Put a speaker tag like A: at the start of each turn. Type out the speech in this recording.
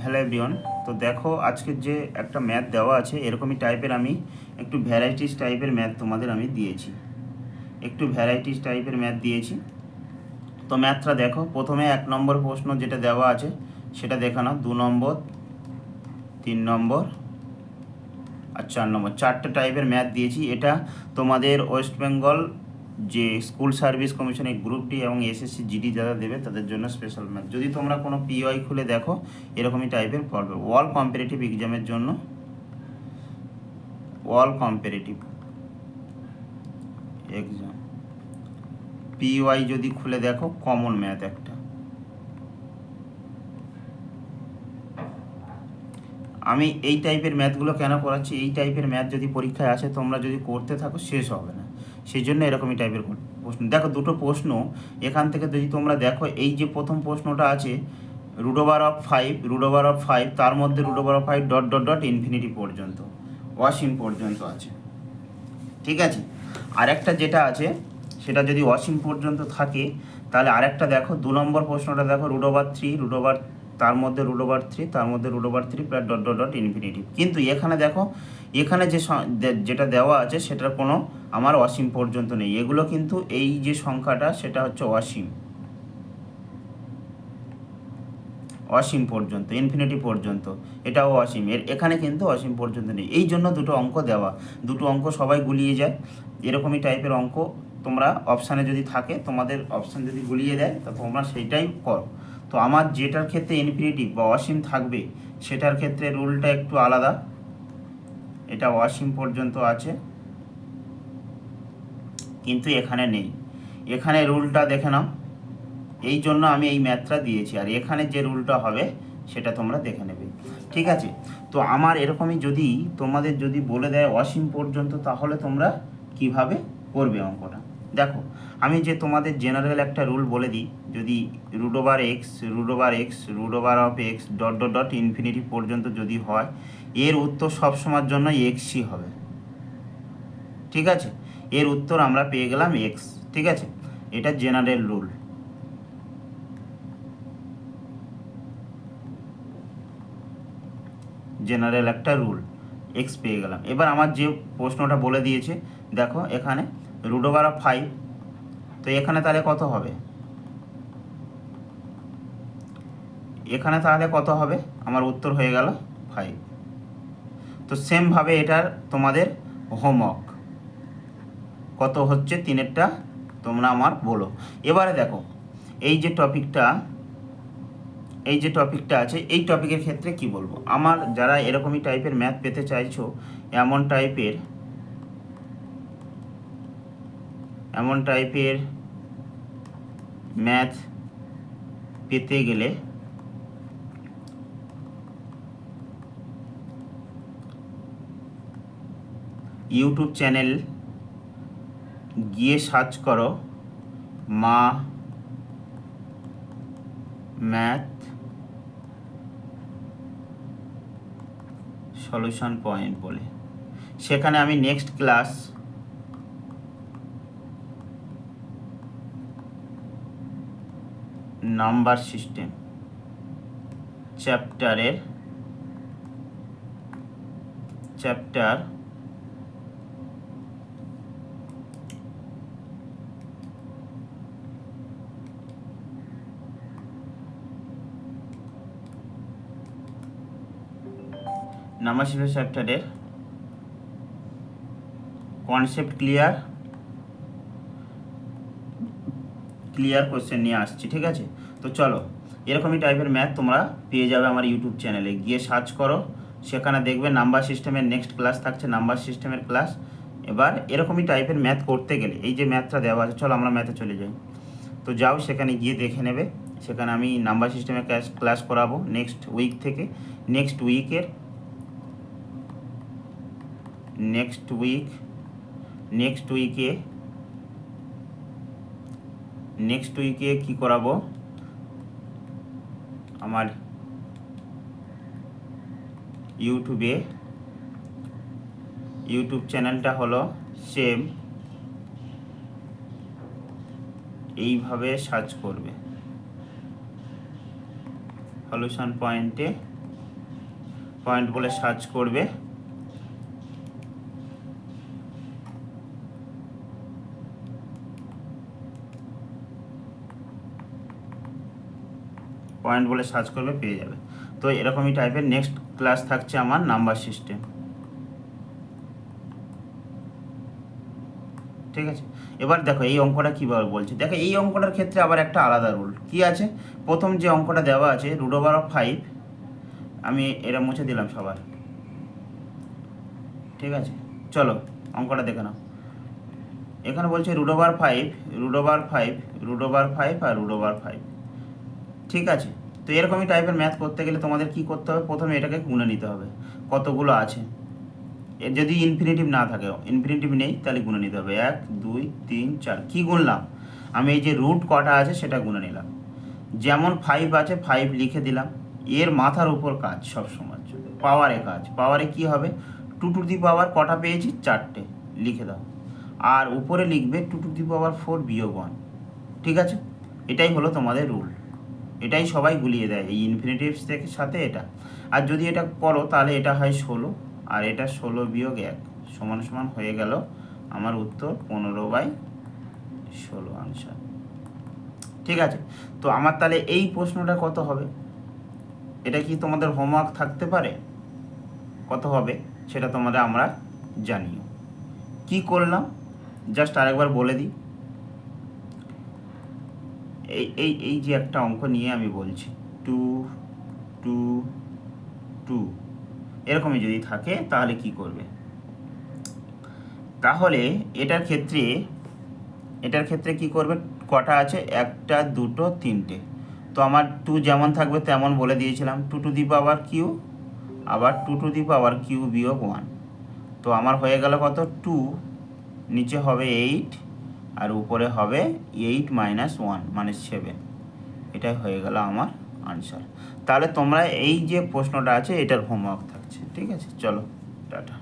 A: Hello everyone. তো দেখো, আজকের যে একটা ম্যাথ দেওয়া আছে এরকমই টাইপের আমি একটু ভ্যারাইটিস টাইপের ম্যাথ তোমাদের আমি দিয়েছি। তো ম্যাথটা দেখো, প্রথমে 1 নম্বর প্রশ্ন যেটা দেওয়া আছে সেটা দেখানো, 2 নম্বর, 3 নম্বর আর 4 নম্বর, 4টে টাইপের ম্যাথ দিয়েছি। এটা তোমাদের ওয়েস্ট বেঙ্গল যে স্কুল সার্ভিস কমিশনের গ্রুপ ডি এবং এসএসসি জিডি যারা দেবে তাদের জন্য স্পেশাল ম্যাথ। যদি তোমরা কোনো পিওয়াই খুলে দেখো এরকমই টাইপের পড়বে, অল কম্পিটিটিভ এক্সামের জন্য, অল কম্পিটিটিভ এক্সাম পিওয়াই যদি খুলে দেখো, কমন ম্যাথ একটা। আমি এই টাইপের ম্যাথগুলো কেন করাচ্ছি, এই টাইপের ম্যাথ যদি পরীক্ষায় আসে তোমরা যদি করতে থাকো শেষ হবে না, সেই জন্য এরকমই টাইপের প্রশ্ন। দেখো, দুটো প্রশ্ন এখান থেকে যদি তোমরা দেখো, এই যে প্রথম প্রশ্নটা আছে √5 তার মধ্যে √5 ডট ডট ডট ইনফিনিটি পর্যন্ত, অসীম পর্যন্ত আছে, ঠিক আছে। আরেকটা যেটা আছে সেটা যদি অসীম পর্যন্ত থাকে, তাহলে আরেকটা দেখো, 2 নম্বর প্রশ্নটা দেখো, √3 তার মধ্যে √3 তার মধ্যে √3 plus dot dot dot infinitive. কিন্তু এখানে দেখো, এখানে যেটা দেওয়া আছে সেটার কোনো আমার অসীম পর্যন্ত নেই। এগুলো কিন্তু এই যে সংখ্যাটা সেটা হচ্ছে অসীম পর্যন্ত, ইনফিনিটি পর্যন্ত, এটাও অসীম। এখানে কিন্তু অসীম পর্যন্ত নেই, এই জন্য দুটো অঙ্ক দেওয়া। দুটো অঙ্ক সবাই গুলিয়ে যায়, এরকমই টাইপের অঙ্ক তোমরা অপশানে যদি থাকে, তোমাদের অপশান যদি গুলিয়ে দেয় তা তোমরা সেইটাই করো। তো আমার যেটার ক্ষেত্রে ইনফিনিটি বা অসীম থাকবে সেটার ক্ষেত্রে রুলটা একটু আলাদা, এটা অসীম পর্যন্ত আছে কিন্তু এখানে নেই। এখানে রুলটা দেখে নাও, এই জন্য আমি এই ম্যাথটা দিয়েছি, আর এখানে যে রুলটা হবে সেটা তোমরা দেখে নেবে, ঠিক আছে। তো আমার এরকমই যদি তোমাদের যদি বলে দেয় অসীম পর্যন্ত, তাহলে তোমরা কিভাবে করবে অঙ্কটা। দেখো, আমি যে তোমাদের জেনারেল একটা রুল বলে দিই, যদি √x dot dot dot infinity পর্যন্ত যদি হয়, এর উত্তর সবসময়ের জন্য এক্সই হবে, ঠিক আছে। এর উত্তর আমরা পেয়ে গেলাম এক্স, ঠিক আছে। এটা জেনারেল রুল, জেনারেল একটা রুল, এক্স পেয়ে গেলাম। এবার আমার যে প্রশ্নটা বলে দিয়েছে, দেখো এখানে √5, তো এখানে তাহলে কত হবে, এখানে তাহলে কত হবে, আমার উত্তর হয়ে গেল 5। তো সেমভাবে এটার তোমাদের হোমওয়ার্ক কত হচ্ছে 3-এরটা তোমরা আমার বলো। এবারে দেখো, এই যে টপিকটা আছে, এই টপিকের ক্ষেত্রে কি বলবো, আমার যারা এরকমই টাইপের ম্যাথ পেতে চাইছো, এমন টাইপের ম্যাথ পেতে গেলে ইউটিউব চ্যানেল গিয়ে সার্চ করো মা ম্যাথ সলিউশন পয়েন্ট বলে। সেখানে আমি next class number system chapter চ্যাপ্টারের কনসেপ্ট ক্লিয়ার কোশ্চেন নিয়ে আসছি, ঠিক আছে। তো চলো, এরকমই টাইপের ম্যাথ তোমরা পেয়ে যাবে আমার ইউটিউব চ্যানেলে, গিয়ে সার্চ করো, সেখানে দেখবে নাম্বার সিস্টেমের নেক্সট ক্লাস থাকছে, নাম্বার সিস্টেমের ক্লাস। এবার এরকমই টাইপের ম্যাথ করতে গেলে এই যে ম্যাথটা দেওয়া আছে, চলো আমরা ম্যাথে চলে যাই। তো যাও, সেখানে গিয়ে দেখে নেবে, সেখানে আমি নাম্বার সিস্টেমের ক্লাস করাবো নেক্সট উইক থেকে। নেক্সট উইকে কি করাবো, আমার ইউটিউব চ্যানেলটা হলো সেম, এইভাবে সার্চ করবে সলিউশন পয়েন্টে পয়েন্ট বলে সার্চ করবে, পয়েন্ট বলে সার্চ করবে, পেয়ে যাবে। তো এরকমই টাইপের নেক্সট ক্লাস থাকছে আমার নাম্বার সিস্টেম, ঠিক আছে। এবার দেখো এই অঙ্কটা কীভাবে বলছে, দেখো এই অঙ্কটার ক্ষেত্রে আবার একটা আলাদা রুল কি আছে। প্রথম যে অঙ্কটা দেওয়া আছে √5, আমি এটা মুছে দিলাম সবার, ঠিক আছে। চলো অঙ্কটা দেখে নাও। এখানে বলছে √5, √5, √5 আর √5, ঠিক আছে। তো এরকমই টাইপের ম্যাথ করতে গেলে তোমাদের কি করতে হবে, প্রথমে এটাকে গুণে নিতে হবে কতগুলো আছে। এর যদি ইনফিনিটিভ না থাকে, ইনফিনিটিভ নেই, তাহলে গুণে নিতে হবে 1 2 3 4। কী গুনলাম, আমি এই যে রুট কটা আছে সেটা গুনে নিলাম। যেমন 5 আছে 5 লিখে দিলাম, এর মাথার উপর কাজ সবসময় পাওয়ারে কাজ। পাওয়ারে কি হবে, 2 কটা পেয়েছি 4টে, লিখে দাও। আর উপরে লিখবে 2 বিয়োগ 1, ঠিক আছে। এটাই হলো তোমাদের রুল, এটাই সবাই গুলিয়ে দেয় এই ইনফিনিটিভস থেকে সাথে এটা। আর যদি এটা করো তাহলে এটা হয় 16, আর এটা 16 বিয়োগ 1 সমান সমান হয়ে গেল আমার উত্তর 15/16 আনসার, ঠিক আছে। তো আমার তাহলে এই প্রশ্নটা কত হবে, এটা কি তোমাদের হোমওয়ার্ক থাকতে পারে, কত হবে সেটা তোমরা আমরা জানিও। কি করলাম জাস্ট আরেকবার বলে দিই। এই যে একটা অঙ্ক নিয়ে আমি বলছি 2 2 2, এরকমই যদি থাকে তাহলে কি করবে, তাহলে এটার ক্ষেত্রে কি করবে, কটা আছে 1 2 3টে। তো আমার 2 যেমন থাকবে তেমন বলে দিয়েছিলাম, 2⁻³ আবার 2⁻³ বিয়োগ 1। তো আমার হয়ে গেল কত, 2, নিচে হবে 8 আর উপরে হবে 8 - 1 মানে 7। এটাই হয়ে গেল আমার আনসার। তাহলে তোমরা এই যে প্রশ্নটা আছে এটার হোমওয়ার্ক থাকছে, ঠিক আছে। চলো টাটা।